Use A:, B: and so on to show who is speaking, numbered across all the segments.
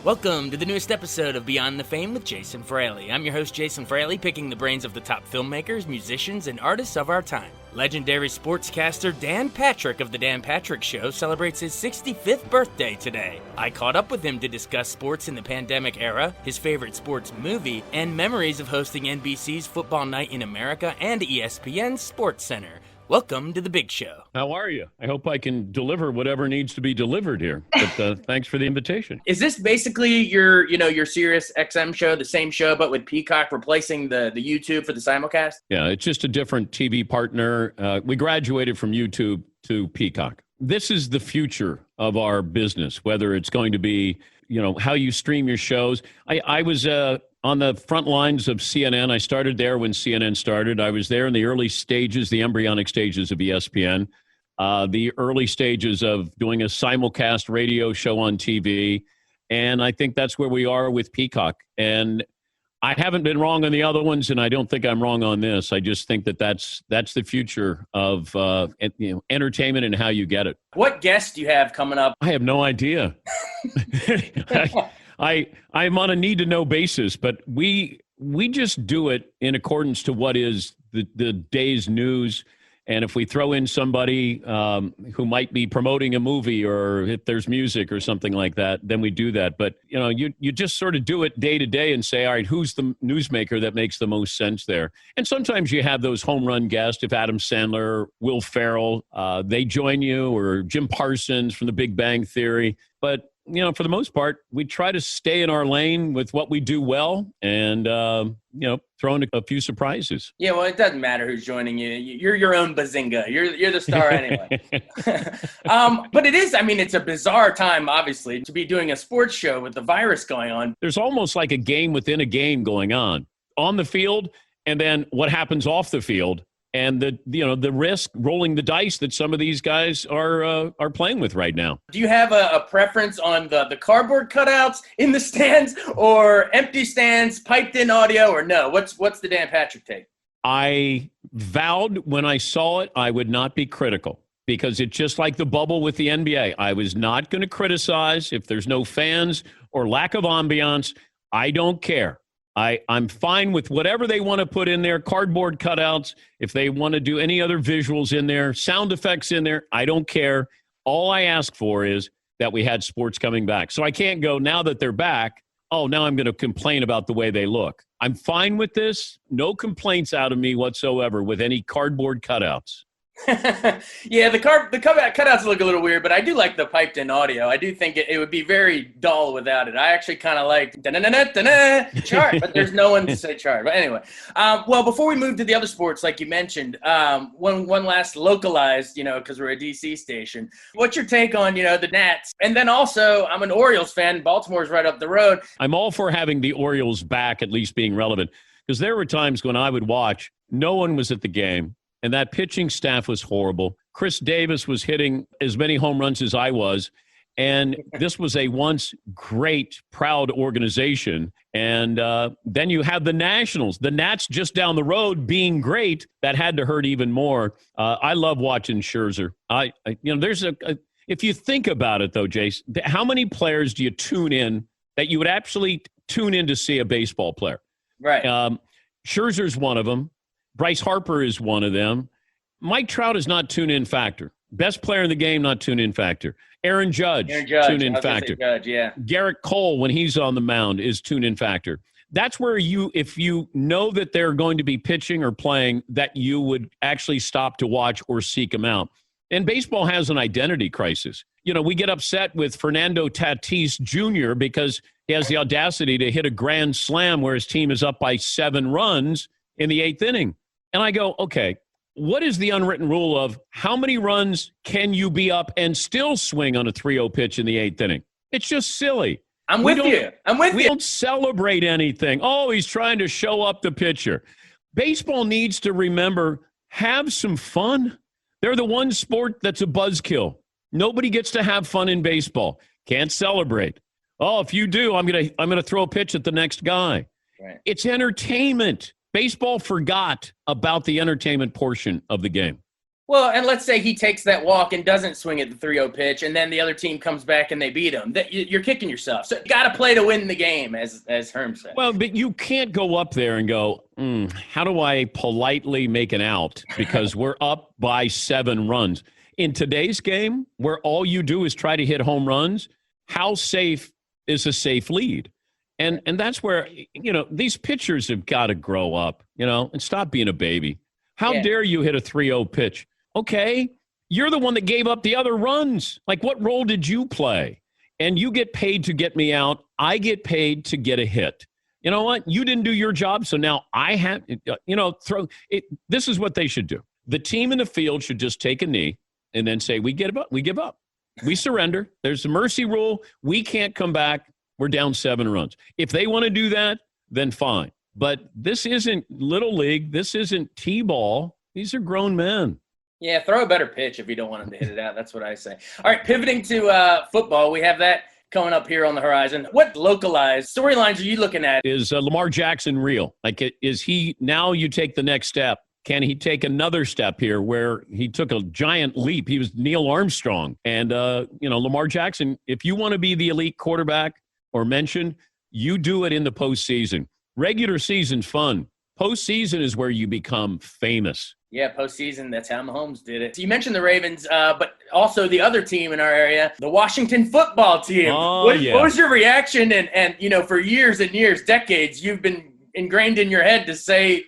A: Welcome to the newest episode of Beyond the Fame with Jason Fraley. I'm your host, Jason Fraley, picking the brains of the top filmmakers, musicians, and artists of our time. Legendary sportscaster Dan Patrick of The Dan Patrick Show celebrates his 65th birthday today. I caught up with him to discuss sports in the pandemic era, his favorite sports movie, and memories of hosting NBC's Football Night in America and ESPN's SportsCenter. Welcome to the big show.
B: How are you? I hope I can deliver whatever needs to be delivered here. But thanks for the invitation.
A: Is this basically your Sirius XM show, the same show, but with Peacock replacing the YouTube for the simulcast?
B: Yeah, it's just a different TV partner. We graduated from YouTube to Peacock. This is the future of our business, whether it's going to be, how you stream your shows. I was on the front lines of CNN. I started there when CNN started. I was there in the early stages, the embryonic stages of ESPN, the early stages of doing a simulcast radio show on TV. And I think that's where we are with Peacock. And I haven't been wrong on the other ones, and I don't think I'm wrong on this. I just think that's the future of entertainment and how you get it.
A: What guests do you have coming up?
B: I have no idea. I'm on a need-to-know basis, but we just do it in accordance to what is the day's news. And if we throw in somebody who might be promoting a movie, or if there's music or something like that, then we do that. But, you just sort of do it day to day and say, all right, who's the newsmaker that makes the most sense there? And sometimes you have those home run guests, if Adam Sandler, Will Ferrell, they join you, or Jim Parsons from The Big Bang Theory. But for the most part, we try to stay in our lane with what we do well and, throw in a few surprises.
A: Yeah, well, it doesn't matter who's joining you. You're your own Bazinga. You're the star anyway. But it is, it's a bizarre time, obviously, to be doing a sports show with the virus going on.
B: There's almost like a game within a game going on the field, and then what happens off the field. And the risk, rolling the dice that some of these guys are playing with right now.
A: Do you have a preference on the cardboard cutouts in the stands, or empty stands, piped in audio, or no? What's the Dan Patrick take?
B: I vowed when I saw it I would not be critical, because it's just like the bubble with the NBA. I was not going to criticize if there's no fans or lack of ambiance. I don't care. I'm fine with whatever they want to put in there, cardboard cutouts, if they want to do any other visuals in there, sound effects in there, I don't care. All I ask for is that we had sports coming back. So I can't go, now that they're back, now I'm going to complain about the way they look. I'm fine with this. No complaints out of me whatsoever with any cardboard cutouts.
A: Yeah, the cutouts look a little weird, but I do like the piped in audio. I do think it would be very dull without it. I actually kind of like chart, but there's no one to say chart. But anyway, well, before we move to the other sports, like you mentioned, one last localized, because we're a DC station. What's your take on, the Nats? And then also, I'm an Orioles fan. Baltimore's right up the road.
B: I'm all for having the Orioles back, at least being relevant, because there were times when I would watch, no one was at the game. And that pitching staff was horrible. Chris Davis was hitting as many home runs as I was. And this was a once great, proud organization. And then you have the Nationals, the Nats just down the road being great. That had to hurt even more. I love watching Scherzer. There's if you think about it, though, Jace, how many players do you tune in that you would actually tune in to see a baseball player?
A: Right.
B: Scherzer's one of them. Bryce Harper is one of them. Mike Trout is not tune-in factor. Best player in the game, not tune-in factor. Aaron Judge. Tune-in factor.
A: Judge, yeah.
B: Garrett Cole, when he's on the mound, is tune-in factor. That's where if you know that they're going to be pitching or playing, that you would actually stop to watch or seek them out. And baseball has an identity crisis. We get upset with Fernando Tatis Jr. because he has the audacity to hit a grand slam where his team is up by 7 runs in the 8th inning. And I go, okay, what is the unwritten rule of how many runs can you be up and still swing on a 3-0 pitch in the 8th inning? It's just silly.
A: I'm with you.
B: We don't celebrate anything. Oh, he's trying to show up the pitcher. Baseball needs to remember, have some fun. They're the one sport that's a buzzkill. Nobody gets to have fun in baseball. Can't celebrate. Oh, if you do, I'm gonna throw a pitch at the next guy.
A: Right.
B: It's entertainment. Baseball forgot about the entertainment portion of the game.
A: Well, and let's say he takes that walk and doesn't swing at the 3-0 pitch, and then the other team comes back and they beat him. You're kicking yourself. So you got to play to win the game, as Herm said.
B: Well, but you can't go up there and go, how do I politely make an out? Because we're up by 7 runs. In today's game, where all you do is try to hit home runs, how safe is a safe lead? And that's where, these pitchers have got to grow up, and stop being a baby. How dare you hit a 3-0 pitch? Okay, you're the one that gave up the other runs. Like, what role did you play? And you get paid to get me out. I get paid to get a hit. You know what? You didn't do your job, so now I have, throw it. This is what they should do. The team in the field should just take a knee and then say, we give up. We surrender. There's the mercy rule. We can't come back. We're down 7 runs. If they want to do that, then fine. But this isn't Little League. This isn't T-ball. These are grown men.
A: Yeah, throw a better pitch if you don't want him to hit it out. That's what I say. All right, pivoting to football, we have that coming up here on the horizon. What localized storylines are you looking at?
B: Is Lamar Jackson real? Like, is he, now you take the next step. Can he take another step here where he took a giant leap? He was Neil Armstrong. And, Lamar Jackson, if you want to be the elite quarterback or mentioned, you do it in the postseason. Regular season's fun. Postseason is where you become famous.
A: Yeah, postseason, that's how Mahomes did it. So you mentioned the Ravens, but also the other team in our area, the Washington football team. What was your reaction? And for years and years, decades, you've been ingrained in your head to say,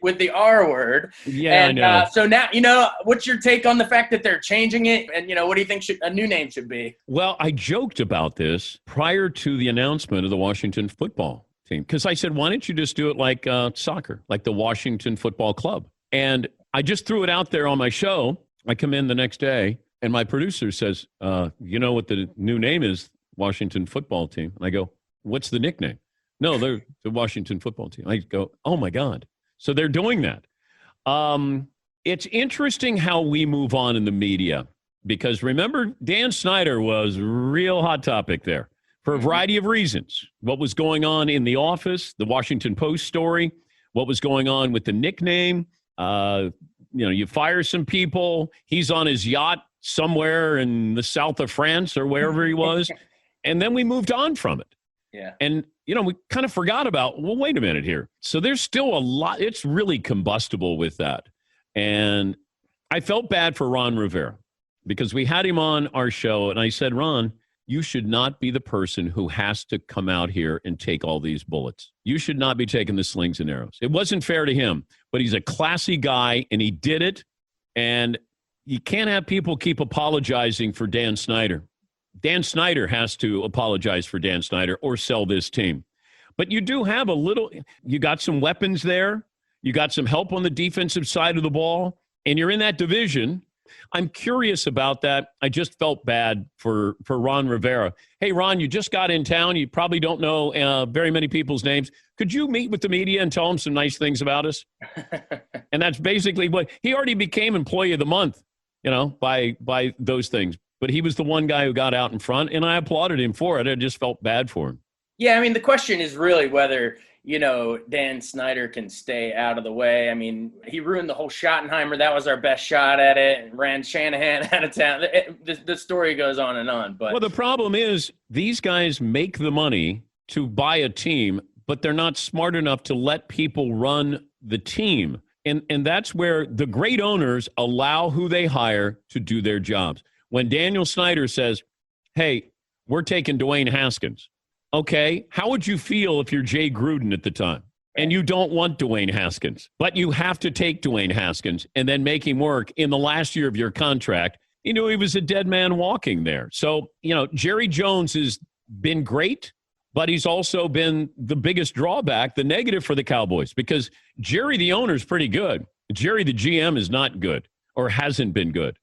A: with the R word.
B: Yeah,
A: and,
B: I know.
A: So now, what's your take on the fact that they're changing it? And, what do you think a new name should be?
B: Well, I joked about this prior to the announcement of the Washington football team, because I said, why don't you just do it like soccer, like the Washington Football Club? And I just threw it out there on my show. I come in the next day, and my producer says, you know what the new name is? Washington Football Team. And I go, what's the nickname? No, they're the Washington Football Team. I go, oh, my God. So they're doing that. It's interesting how we move on in the media, because remember, Dan Snyder was a real hot topic there for a variety of reasons. What was going on in the office, the Washington Post story, what was going on with the nickname. You fire some people. He's on his yacht somewhere in the south of France or wherever he was. And then we moved on from it.
A: Yeah.
B: And, we kind of forgot about, well, wait a minute here. So there's still a lot. It's really combustible with that. And I felt bad for Ron Rivera because we had him on our show. And I said, Ron, you should not be the person who has to come out here and take all these bullets. You should not be taking the slings and arrows. It wasn't fair to him, but he's a classy guy, and he did it. And you can't have people keep apologizing for Dan Snyder. Dan Snyder has to apologize for Dan Snyder or sell this team. But you do have you got some weapons there. You got some help on the defensive side of the ball, and you're in that division. I'm curious about that. I just felt bad for Ron Rivera. Hey, Ron, you just got in town. You probably don't know very many people's names. Could you meet with the media and tell them some nice things about us? And that's basically what he already became Employee of the Month, by those things. But he was the one guy who got out in front, and I applauded him for it. I just felt bad for him.
A: Yeah, I mean, the question is really whether Dan Snyder can stay out of the way. I mean, he ruined the whole Schottenheimer. That was our best shot at it, and ran Shanahan out of town. The story goes on and on. But
B: the problem is these guys make the money to buy a team, but they're not smart enough to let people run the team. And that's where the great owners allow who they hire to do their jobs. When Daniel Snyder says, hey, we're taking Dwayne Haskins. Okay, how would you feel if you're Jay Gruden at the time and you don't want Dwayne Haskins, but you have to take Dwayne Haskins and then make him work in the last year of your contract? He was a dead man walking there. So, Jerry Jones has been great, but he's also been the biggest drawback, the negative for the Cowboys, because Jerry, the owner, is pretty good. Jerry, the GM, is not good or hasn't been good.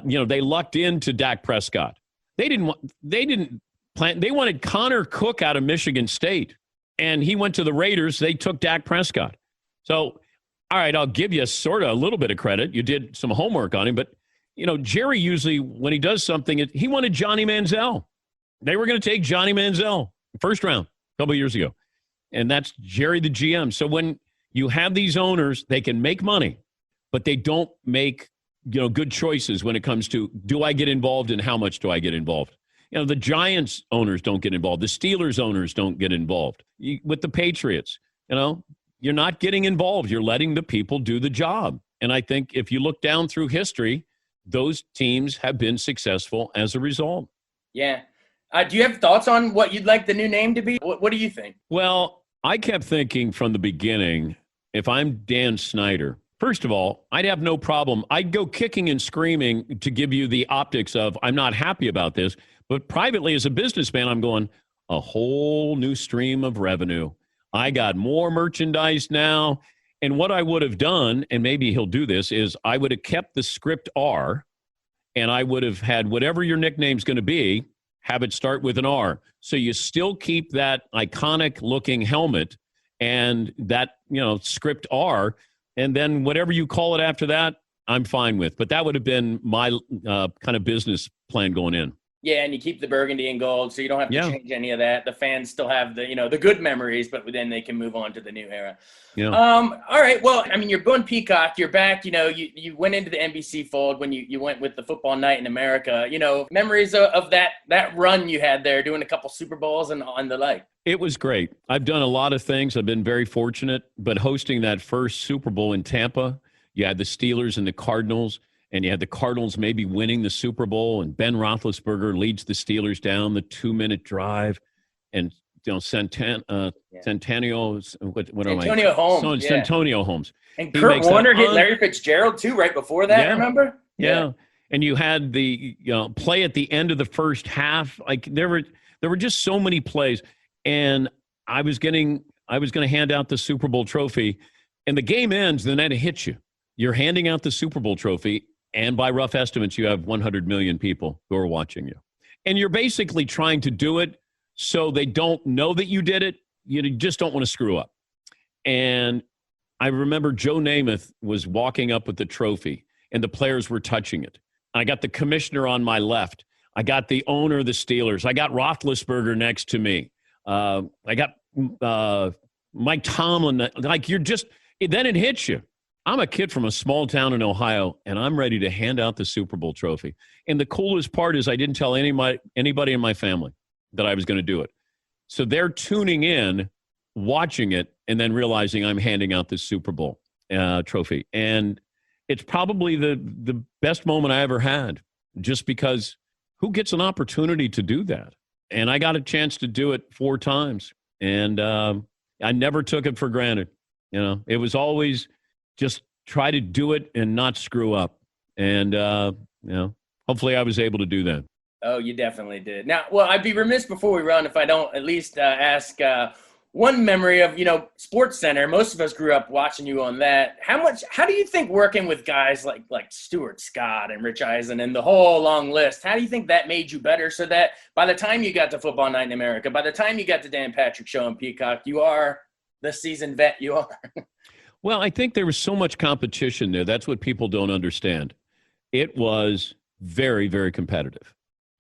B: They lucked into Dak Prescott. They wanted Connor Cook out of Michigan State, and he went to the Raiders. They took Dak Prescott. So, all right, I'll give you sort of a little bit of credit. You did some homework on him, but, Jerry usually, when he does something, he wanted Johnny Manziel. They were going to take Johnny Manziel, first round, a couple of years ago. And that's Jerry, the GM. So when you have these owners, they can make money, but they don't make good choices when it comes to, do I get involved and how much do I get involved? The Giants owners don't get involved. The Steelers owners don't get involved. With the Patriots, you're not getting involved. You're letting the people do the job. And I think if you look down through history, those teams have been successful as a result.
A: Yeah. Do you have thoughts on what you'd like the new name to be? What do you think?
B: Well, I kept thinking from the beginning, if I'm Dan Snyder, first of all, I'd have no problem. I'd go kicking and screaming to give you the optics of, I'm not happy about this. But privately, as a businessman, I'm going, a whole new stream of revenue. I got more merchandise now. And what I would have done, and maybe he'll do this, is I would have kept the script R, and I would have had whatever your nickname's going to be, have it start with an R. So you still keep that iconic looking helmet and that, script R. And then whatever you call it after that, I'm fine with. But that would have been my kind of business plan going in.
A: Yeah, and you keep the burgundy and gold, so you don't have to change any of that. The fans still have the good memories, but then they can move on to the new era.
B: Yeah.
A: All right. Well, you're going Peacock. You're back. You went into the NBC fold when you went with the Football Night in America. Memories of that run you had there, doing a couple Super Bowls and the like.
B: It was great. I've done a lot of things. I've been very fortunate, but hosting that first Super Bowl in Tampa, you had the Steelers and the Cardinals. And you had the Cardinals maybe winning the Super Bowl, and Ben Roethlisberger leads the Steelers down the 2-minute drive, and Centennial
A: Holmes,
B: Centennial Holmes,
A: and Kurt Warner hit Larry Fitzgerald too right before that. Remember?
B: Yeah. And you had the play at the end of the first half. Like there were just so many plays, and I was going to hand out the Super Bowl trophy, and the game ends, and then it hits you. You're handing out the Super Bowl trophy. And by rough estimates, you have 100 million people who are watching you. And you're basically trying to do it so they don't know that you did it. You just don't want to screw up. And I remember Joe Namath was walking up with the trophy, and the players were touching it. I got the commissioner on my left. I got the owner of the Steelers. I got Roethlisberger next to me. I got Mike Tomlin. Then it hits you. I'm a kid from a small town in Ohio, and I'm ready to hand out the Super Bowl trophy. And the coolest part is I didn't tell anybody in my family that I was going to do it. So they're tuning in, watching it, and then realizing I'm handing out this Super Bowl trophy. And it's probably the best moment I ever had, just because who gets an opportunity to do that? And I got a chance to do it 4 times, and I never took it for granted. It was always just try to do it and not screw up. And, hopefully I was able to do that.
A: Oh, you definitely did. Now, well, I'd be remiss before we run if I don't at least ask one memory of, SportsCenter. Most of us grew up watching you on that. How do you think working with guys like Stuart Scott and Rich Eisen and the whole long list, how do you think that made you better so that by the time you got to Football Night in America, by the time you got to Dan Patrick Show and Peacock, you are the seasoned vet you are?
B: Well, I think there was so much competition there. That's what people don't understand. It was very, very competitive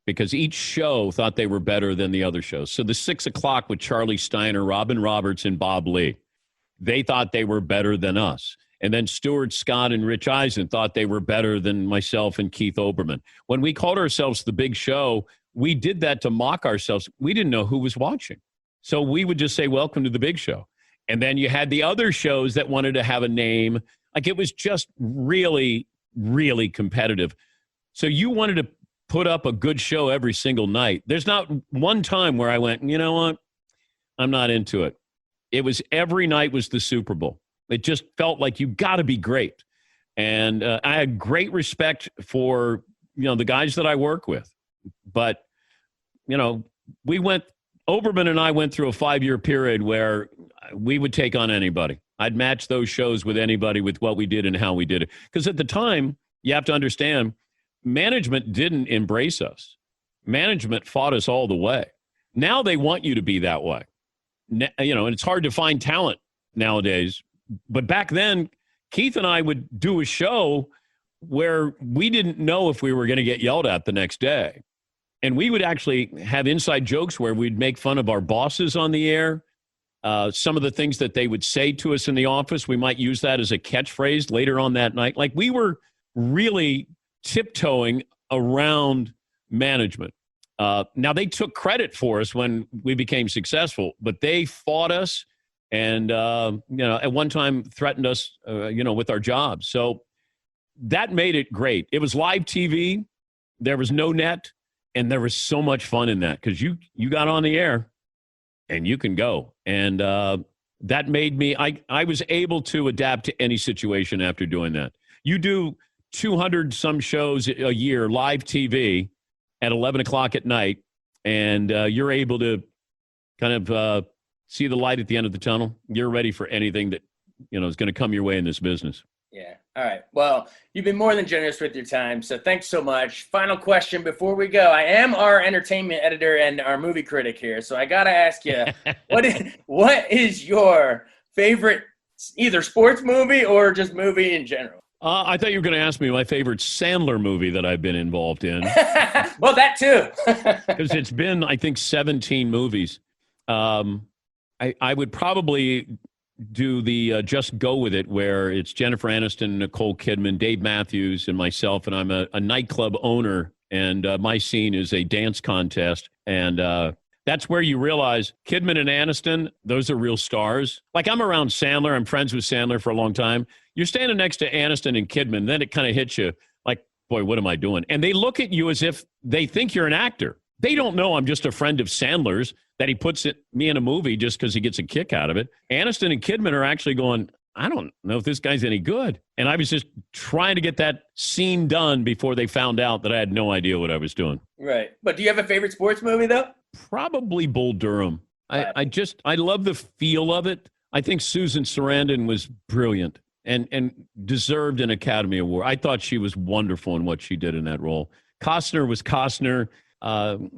B: because each show thought they were better than the other shows. So the 6 o'clock with Charlie Steiner, Robin Roberts, and Bob Lee, they thought they were better than us. And then Stuart Scott and Rich Eisen thought they were better than myself and Keith Olbermann. When we called ourselves The Big Show, we did that to mock ourselves. We didn't know who was watching. So we would just say, welcome to The Big Show. And then you had the other shows that wanted to have a name. Like it was just really, really competitive. So you wanted to put up a good show every single night. There's not one time where I went, you know what? I'm not into it. It was every night was the Super Bowl. It just felt like you got to be great. And I had great respect for, the guys that I work with. But, Olbermann and I went through a 5-year period where we would take on anybody. I'd match those shows with anybody with what we did and how we did it. Because at the time, you have to understand, management didn't embrace us. Management fought us all the way. Now they want you to be that way. And it's hard to find talent nowadays. But back then, Keith and I would do a show where we didn't know if we were going to get yelled at the next day. And we would actually have inside jokes where we'd make fun of our bosses on the air. Some of the things that they would say to us in the office, we might use that as a catchphrase later on that night. Like we were really tiptoeing around management. Now, they took credit for us when we became successful, but they fought us and, at one time threatened us, with our jobs. So that made it great. It was live TV. There was no net, and there was so much fun in that because you got on the air and you can go. And that made me, I was able to adapt to any situation after doing that. You do 200 some shows a year, live TV at 11 o'clock at night, and you're able to kind of see the light at the end of the tunnel. You're ready for anything that, is going to come your way in this business.
A: Yeah. All right. Well, you've been more than generous with your time, so thanks so much. Final question before we go. I am our entertainment editor and our movie critic here, so I got to ask you, what is your favorite either sports movie or just movie in general?
B: I thought you were going to ask me my favorite Sandler movie that I've been involved in.
A: Well, that too.
B: Because it's been, I think, 17 movies. I would probably do the Just Go With It, where it's Jennifer Aniston, Nicole Kidman, Dave Matthews, and myself, and I'm a nightclub owner, and my scene is a dance contest. And that's where you realize Kidman and Aniston, those are real stars. Like, I'm around Sandler. I'm friends with Sandler for a long time. You're standing next to Aniston and Kidman, then it kind of hits you like, boy, what am I doing? And they look at you as if they think you're an actor. They don't know I'm just a friend of Sandler's, that he puts me in a movie just because he gets a kick out of it. Aniston and Kidman are actually going, I don't know if this guy's any good. And I was just trying to get that scene done before they found out that I had no idea what I was doing.
A: Right. But do you have a favorite sports movie, though?
B: Probably Bull Durham. I love the feel of it. I think Susan Sarandon was brilliant and deserved an Academy Award. I thought she was wonderful in what she did in that role. Costner was Costner. And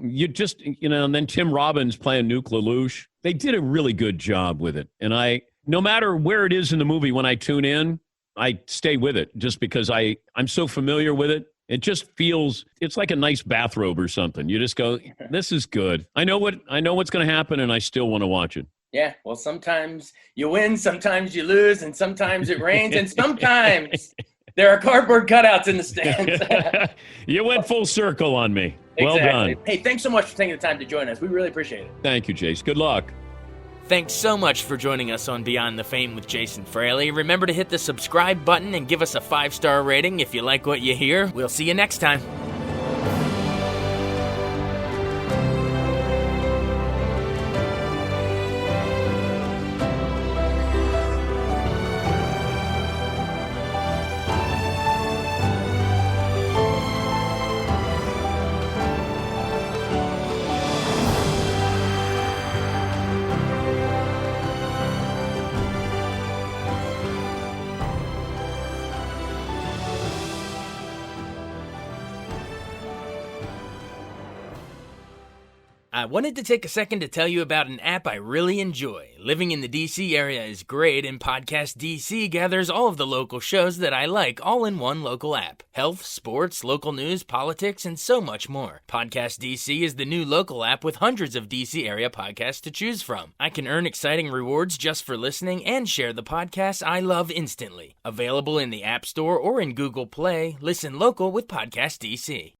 B: then Tim Robbins playing Nuke LaLoosh. They did a really good job with it. And no matter where it is in the movie, when I tune in, I stay with it just because I'm so familiar with it. It just feels, it's like a nice bathrobe or something. You just go, this is good. I know what's going to happen, and I still want to watch it.
A: Yeah, well, sometimes you win, sometimes you lose, and sometimes it rains, and sometimes there are cardboard cutouts in the stands.
B: You went full circle on me.
A: Exactly.
B: Well done.
A: Hey, thanks so much for taking the time to join us. We really appreciate it.
B: Thank you, Jace. Good luck.
A: Thanks so much for joining us on Beyond the Fame with Jason Fraley. Remember to hit the subscribe button and give us a 5-star rating if you like what you hear. We'll see you next time. I wanted to take a second to tell you about an app I really enjoy. Living in the DC area is great, and Podcast DC gathers all of the local shows that I like all in one local app. Health, sports, local news, politics, and so much more. Podcast DC is the new local app with hundreds of DC area podcasts to choose from. I can earn exciting rewards just for listening and share the podcasts I love instantly. Available in the App Store or in Google Play, listen local with Podcast DC.